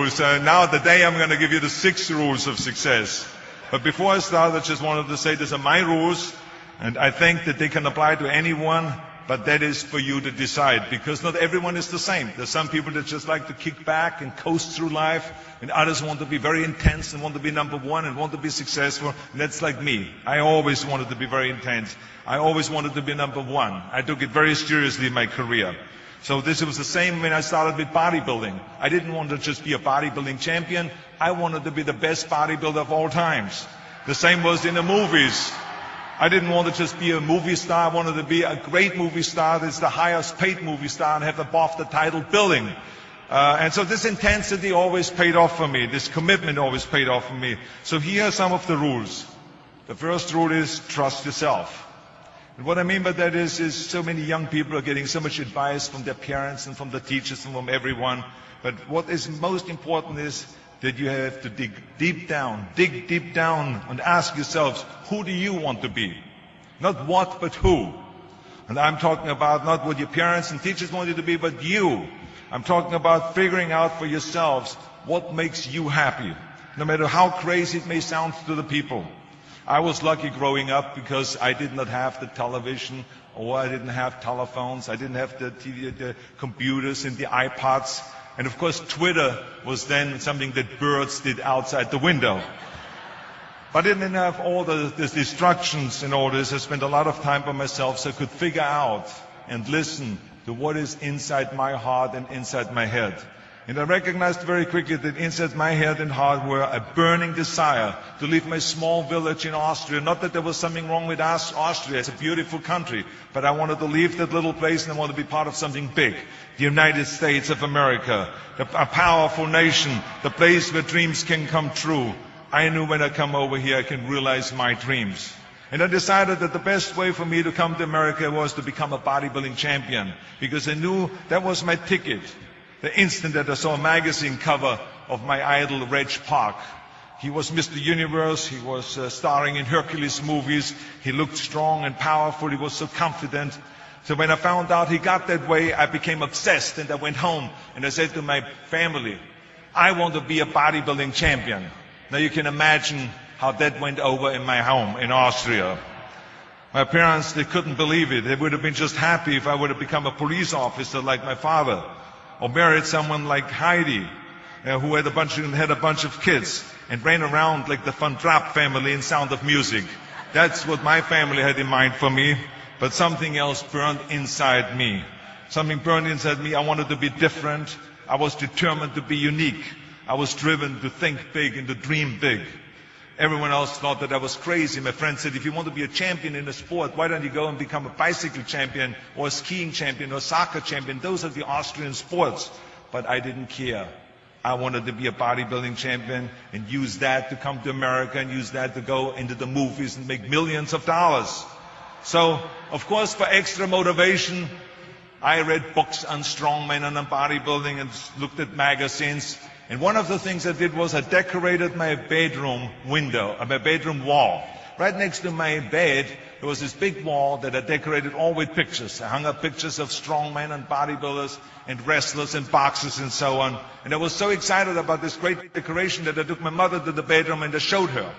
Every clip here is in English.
rules. Now today I'm going to give you the 6 rules of success. But before I start, I just wanted to say these are my rules, and I think that they can apply to anyone, but that is for you to decide, because not everyone is the same. There's some people that just like to kick back and coast through life, and others want to be very intense and want to be number one and want to be successful. And that's like me. I always wanted to be very intense. I always wanted to be number one. I took it very seriously in my career. So this was the same when I started with bodybuilding. I didn't want to just be a bodybuilding champion. I wanted to be the best bodybuilder of all times. The same was in the movies. I didn't want to just be a movie star. I wanted to be a great movie star that's the highest paid movie star and have above the title billing. And so this intensity always paid off for me. This commitment always paid off for me. So here are some of the rules. The first rule is trust yourself. And what I mean by that is so many young people are getting so much advice from their parents and from the teachers and from everyone. But what is most important is that you have to dig deep down and ask yourselves, who do you want to be? Not what, but who. And I'm talking about not what your parents and teachers want you to be, but you. I'm talking about figuring out for yourselves what makes you happy, no matter how crazy it may sound to the people. I was lucky growing up because I did not have the television, or I didn't have telephones, I didn't have the computers and the iPods. And of course Twitter was then something that birds did outside the window. But I didn't have all the distractions and all this. I spent a lot of time by myself so I could figure out and listen to what is inside my heart and inside my head. And I recognized very quickly that inside my head and heart were a burning desire to leave my small village in Austria. Not that there was something wrong with Austria, it's a beautiful country, but I wanted to leave that little place and I wanted to be part of something big. The United States of America, a powerful nation, the place where dreams can come true. I knew when I come over here I can realize my dreams. And I decided that the best way for me to come to America was to become a bodybuilding champion, because I knew that was my ticket. The instant that I saw a magazine cover of my idol, Reg Park. He was Mr. Universe, he was starring in Hercules movies, he looked strong and powerful, he was so confident. So when I found out he got that way, I became obsessed, and I went home and I said to my family, I want to be a bodybuilding champion. Now you can imagine how that went over in my home in Austria. My parents, they couldn't believe it. They would have been just happy if I would have become a police officer like my father, or married someone like Heidi, who had a bunch of kids and ran around like the Van Trapp family in Sound of Music. That's what my family had in mind for me, but something else burned inside me. Something burned inside me. I wanted to be different. I was determined to be unique. I was driven to think big and to dream big. Everyone else thought that I was crazy. My friend said, if you want to be a champion in a sport, why don't you go and become a bicycle champion or a skiing champion or a soccer champion? Those are the Austrian sports. But I didn't care. I wanted to be a bodybuilding champion and use that to come to America and use that to go into the movies and make millions of dollars. So, of course, for extra motivation, I read books on strongmen and on bodybuilding and looked at magazines. And one of the things I did was I decorated my bedroom window, my bedroom wall. Right next to my bed, there was this big wall that I decorated all with pictures. I hung up pictures of strongmen and bodybuilders and wrestlers and boxers and so on. And I was so excited about this great decoration that I took my mother to the bedroom and I showed her.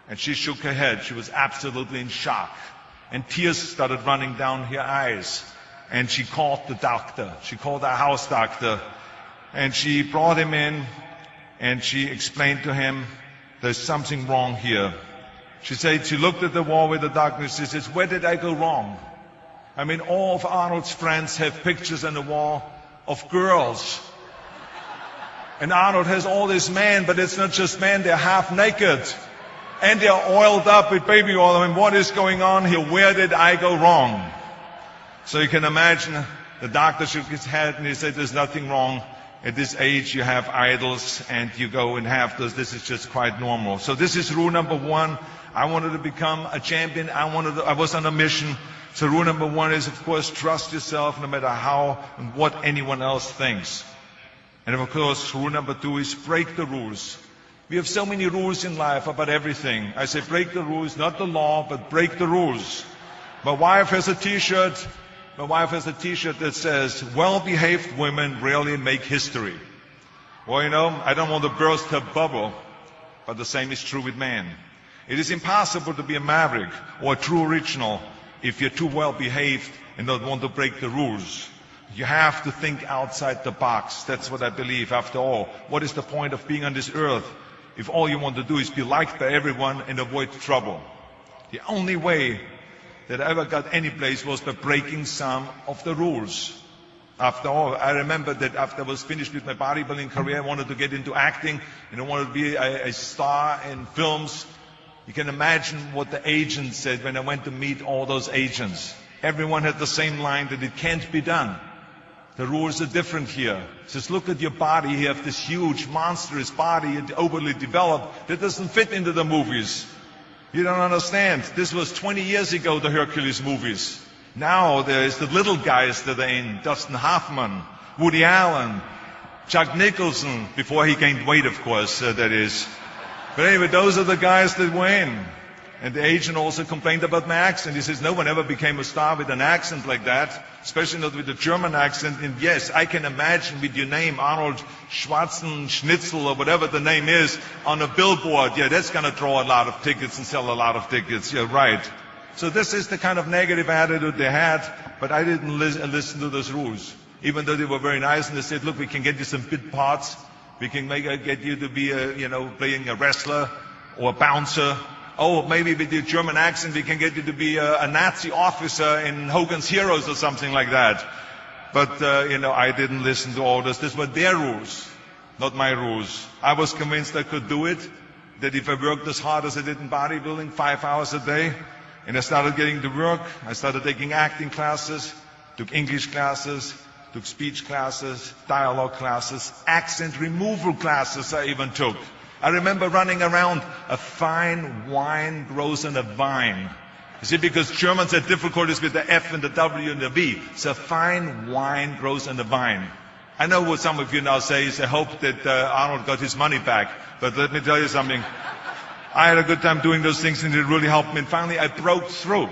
And she shook her head. She was absolutely in shock. And tears started running down her eyes. And she called the doctor. She called our house doctor. And she brought him in and she explained to him, there's something wrong here. She said, she looked at the wall with the doctor and she says, where did I go wrong? I mean, all of Arnold's friends have pictures on the wall of girls. And Arnold has all these men, but it's not just men, they're half naked. And they're oiled up with baby oil. I mean, what is going on here? Where did I go wrong? So you can imagine the doctor shook his head and he said, there's nothing wrong. At this age, you have idols and you go and have those. This is just quite normal. So this is rule number 1. I wanted to become a champion. I was on a mission. So rule number 1 is, of course, trust yourself no matter how and what anyone else thinks. And of course, rule number 2 is break the rules. We have so many rules in life about everything. I say break the rules, not the law, but break the rules. My wife has a t-shirt. My wife has a t-shirt that says, well-behaved women rarely make history. Well, you know, I don't want to burst her bubble, but the same is true with man. It is impossible to be a maverick or a true original if you're too well behaved and don't want to break the rules. You have to think outside the box. That's what I believe. After all, what is the point of being on this earth if all you want to do is be liked by everyone and avoid trouble? The only way that I ever got any place was by breaking some of the rules. After all, I remember that after I was finished with my bodybuilding career, I wanted to get into acting and I wanted to be a star in films. You can imagine what the agent said when I went to meet all those agents. Everyone had the same line that it can't be done. The rules are different here. He says, look at your body. You have this huge, monstrous body, overly developed, that doesn't fit into the movies. You don't understand. This was 20 years ago, the Hercules movies. Now there's the little guys that are in, Dustin Hoffman, Woody Allen, Jack Nicholson, before he gained weight, of course, that is. But anyway, those are the guys that were in. And the agent also complained about my accent. He says, no one ever became a star with an accent like that, especially not with a German accent. And yes, I can imagine with your name, Arnold Schwarzenegger, or whatever the name is, on a billboard. Yeah, that's going to draw a lot of tickets and sell a lot of tickets. Yeah, right. So this is the kind of negative attitude they had, but I didn't listen to those rules. Even though they were very nice and they said, look, we can get you some bit parts. We can get you to be, playing a wrestler or a bouncer. Oh, maybe with your German accent, we can get you to be a Nazi officer in Hogan's Heroes or something like that. But, I didn't listen to all this. These were their rules, not my rules. I was convinced I could do it, that if I worked as hard as I did in bodybuilding, 5 hours a day, and I started getting to work, I started taking acting classes, took English classes, took speech classes, dialogue classes, accent removal classes I even took. I remember running around, a fine wine grows on a vine. You see, because Germans had difficulties with the F and the W and the V. So fine wine grows on a vine. I know what some of you now say is, I hope that Arnold got his money back. But let me tell you something. I had a good time doing those things and it really helped me. And finally, I broke through.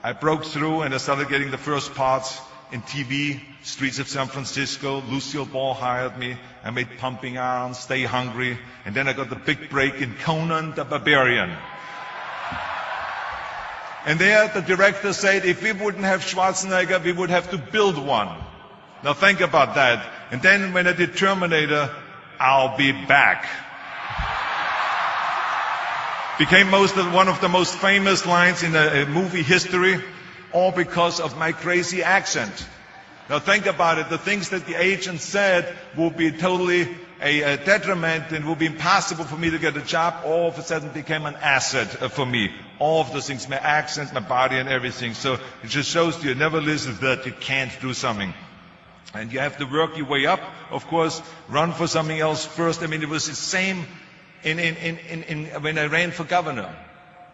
I broke through and I started getting the first parts in TV, Streets of San Francisco. Lucille Ball hired me. I made Pumping Iron, Stay Hungry. And then I got the big break in Conan the Barbarian. And there the director said, if we wouldn't have Schwarzenegger, we would have to build one. Now think about that. And then when I did Terminator, I'll be back. Became one of the most famous lines in movie history, all because of my crazy accent. Now think about it. The things that the agent said will be totally a detriment and will be impossible for me to get a job. All of a sudden became an asset for me. All of those things, my accent, my body and everything. So it just shows you never listen to that you can't do something. And you have to work your way up. Of course, run for something else first. I mean, it was the same when I ran for governor.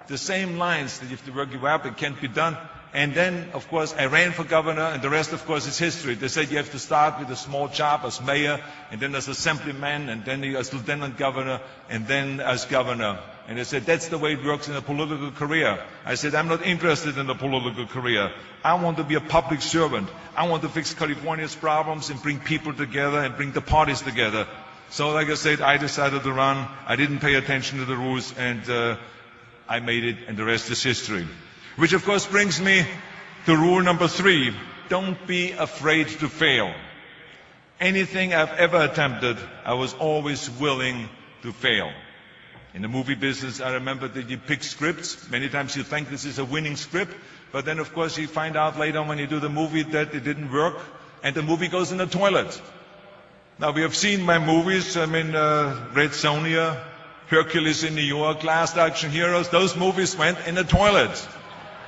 The same lines that you have to work your way up, it can't be done. And then, of course, I ran for governor, and the rest, of course, is history. They said you have to start with a small job as mayor, and then as assemblyman, and then as lieutenant governor, and then as governor. And they said, that's the way it works in a political career. I said, I'm not interested in a political career. I want to be a public servant. I want to fix California's problems and bring people together and bring the parties together. So, like I said, I decided to run. I didn't pay attention to the rules, and I made it, and the rest is history. Which, of course, brings me to rule number 3. Don't be afraid to fail. Anything I've ever attempted, I was always willing to fail. In the movie business, I remember that you pick scripts. Many times you think this is a winning script, but then, of course, you find out later on when you do the movie that it didn't work, and the movie goes in the toilet. Now, we have seen my movies, Red Sonja, Hercules in New York, Last Action Heroes. Those movies went in the toilet.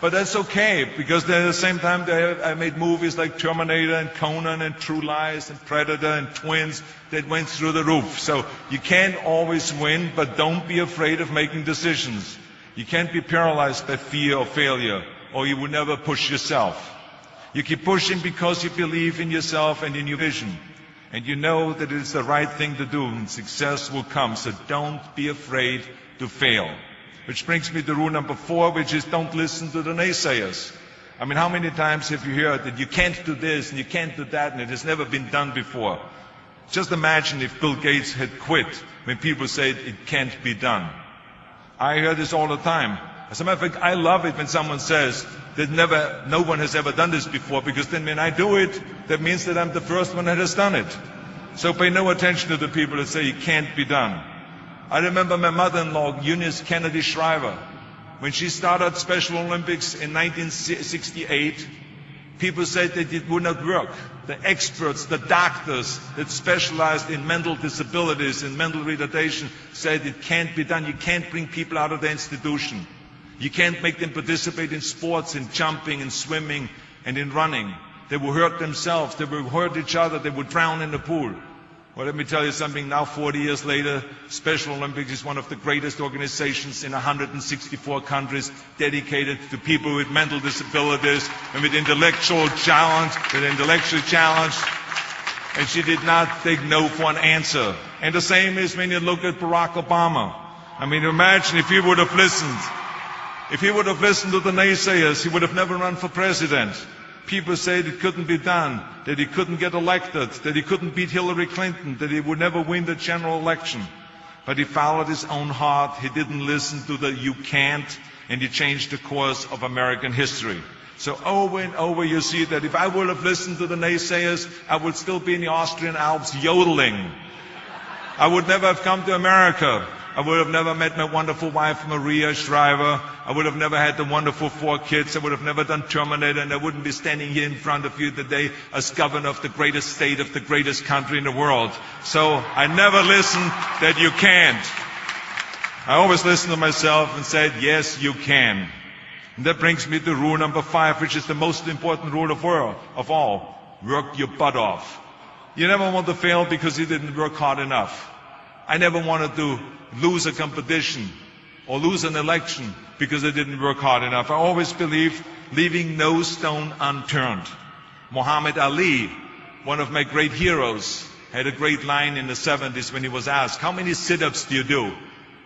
But that's okay, because at the same time I made movies like Terminator and Conan and True Lies and Predator and Twins that went through the roof. So you can't always win, but don't be afraid of making decisions. You can't be paralyzed by fear of failure, or you will never push yourself. You keep pushing because you believe in yourself and in your vision. And you know that it is the right thing to do, and success will come. So don't be afraid to fail. Which brings me to rule number 4, which is don't listen to the naysayers. I mean, how many times have you heard that you can't do this and you can't do that and it has never been done before? Just imagine if Bill Gates had quit when people said it can't be done. I hear this all the time. As a matter of fact, I love it when someone says that no one has ever done this before, because then when I do it, that means that I'm the first one that has done it. So pay no attention to the people that say it can't be done. I remember my mother-in-law, Eunice Kennedy Shriver, when she started Special Olympics in 1968, people said that it would not work. The experts, the doctors that specialized in mental disabilities and mental retardation said it can't be done. You can't bring people out of the institution. You can't make them participate in sports, in jumping, in swimming, and in running. They will hurt themselves. They will hurt each other. They will drown in the pool. Well, let me tell you something. Now, 40 years later, Special Olympics is one of the greatest organizations in 164 countries dedicated to people with mental disabilities and with intellectual challenge, And she did not take no for an answer. And the same is when you look at Barack Obama. I mean, imagine if he would have listened. If he would have listened to the naysayers, he would have never run for president. People said it couldn't be done, that he couldn't get elected, that he couldn't beat Hillary Clinton, that he would never win the general election. But he followed his own heart. He didn't listen to the "you can't," and he changed the course of American history. So over and over you see that if I would have listened to the naysayers, I would still be in the Austrian Alps yodeling. I would never have come to America. I would have never met my wonderful wife, Maria Shriver. I would have never had the wonderful 4 kids. I would have never done Terminator, and I wouldn't be standing here in front of you today as governor of the greatest state of the greatest country in the world. So I never listened that you can't. I always listened to myself and said, yes, you can. And that brings me to rule number 5, which is the most important rule of all. Work your butt off. You never want to fail because you didn't work hard enough. I never wanted to lose a competition or lose an election because I didn't work hard enough. I always believed leaving no stone unturned. Muhammad Ali, one of my great heroes, had a great line in the 70s when he was asked, how many sit-ups do you do?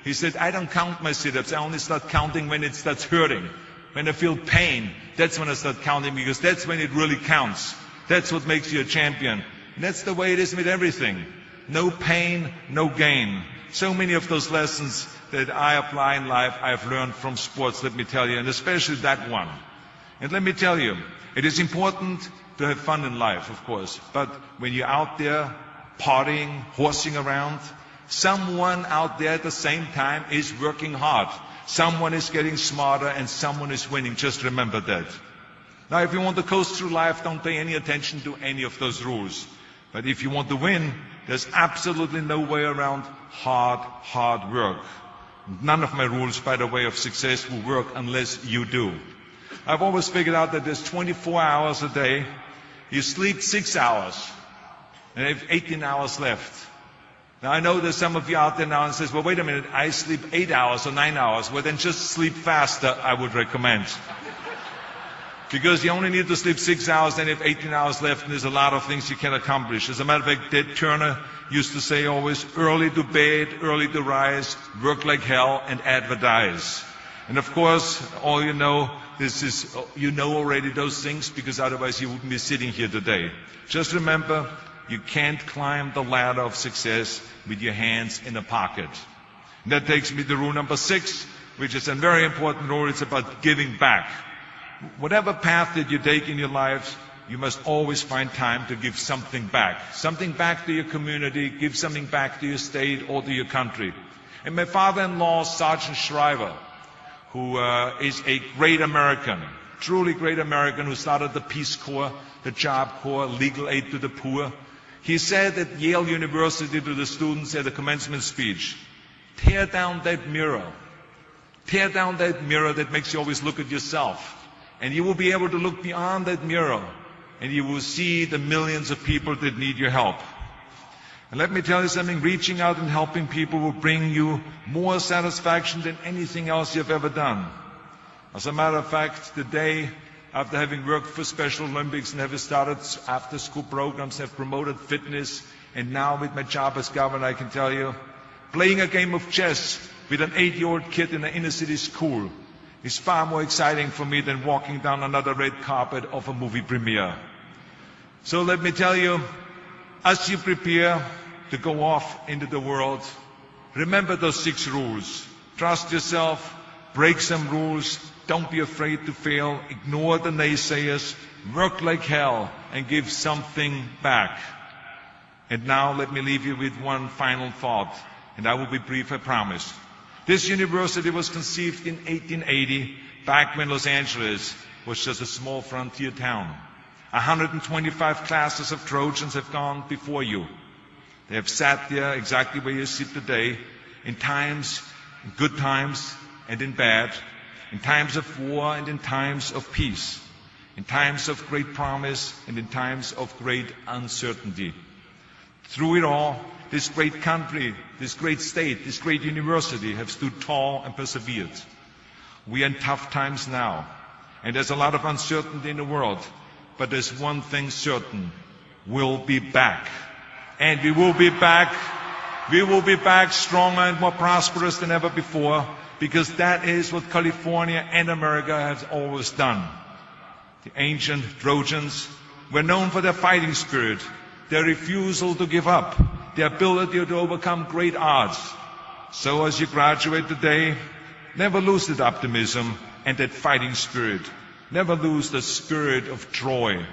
He said, I don't count my sit-ups. I only start counting when it starts hurting. When I feel pain, that's when I start counting, because that's when it really counts. That's what makes you a champion. And that's the way it is with everything. No pain, no gain. So many of those lessons that I apply in life, I've learned from sports, let me tell you, and especially that one. And let me tell you, it is important to have fun in life, of course, but when you're out there partying, horsing around, someone out there at the same time is working hard. Someone is getting smarter and someone is winning. Just remember that. Now, if you want to coast through life, don't pay any attention to any of those rules. But if you want to win, there's absolutely no way around hard work. None of my rules, by the way, of success will work unless you do. I've always figured out that there's 24 hours a day. You sleep 6 hours, and you have 18 hours left. Now, I know there's some of you out there now and says, well, wait a minute, I sleep 8 hours or 9 hours. Well, then just sleep faster, I would recommend. Because you only need to sleep 6 hours, then you have 18 hours left, and there's a lot of things you can accomplish. As a matter of fact, Ted Turner used to say always, early to bed, early to rise, work like hell, and advertise. And of course, all you know, you know already those things, because otherwise you wouldn't be sitting here today. Just remember, you can't climb the ladder of success with your hands in a pocket. And that takes me to rule number 6, which is a very important rule. It's about giving back. Whatever path that you take in your lives, you must always find time to give something back. Something back to your community, give something back to your state or to your country. And my father-in-law, Sergeant Shriver, who is a great American, truly great American, who started the Peace Corps, the Job Corps, legal aid to the poor. He said at Yale University to the students at the commencement speech, tear down that mirror. Tear down that mirror that makes you always look at yourself. And you will be able to look beyond that mirror, and you will see the millions of people that need your help. And let me tell you something, reaching out and helping people will bring you more satisfaction than anything else you've ever done. As a matter of fact, today, after having worked for Special Olympics and having started after-school programs, have promoted fitness, and now with my job as governor, I can tell you, playing a game of chess with an 8-year-old kid in an inner-city school is far more exciting for me than walking down another red carpet of a movie premiere. So let me tell you, as you prepare to go off into the world, remember those 6 rules. Trust yourself, break some rules, don't be afraid to fail, ignore the naysayers, work like hell, and give something back. And now let me leave you with one final thought, and I will be brief, I promise. This university was conceived in 1880, back when Los Angeles was just a small frontier town. 125 classes of Trojans have gone before you. They have sat there exactly where you sit today, in times, in good times and in bad, in times of war and in times of peace, in times of great promise and in times of great uncertainty. Through it all, this great country, this great state, this great university have stood tall and persevered. We are in tough times now, and there's a lot of uncertainty in the world, but there's one thing certain: we'll be back. And we will be back. We will be back stronger and more prosperous than ever before, because that is what California and America has always done. The ancient Trojans were known for their fighting spirit, their refusal to give up, their ability to overcome great odds. So as you graduate today, never lose that optimism and that fighting spirit. Never lose the spirit of Troy.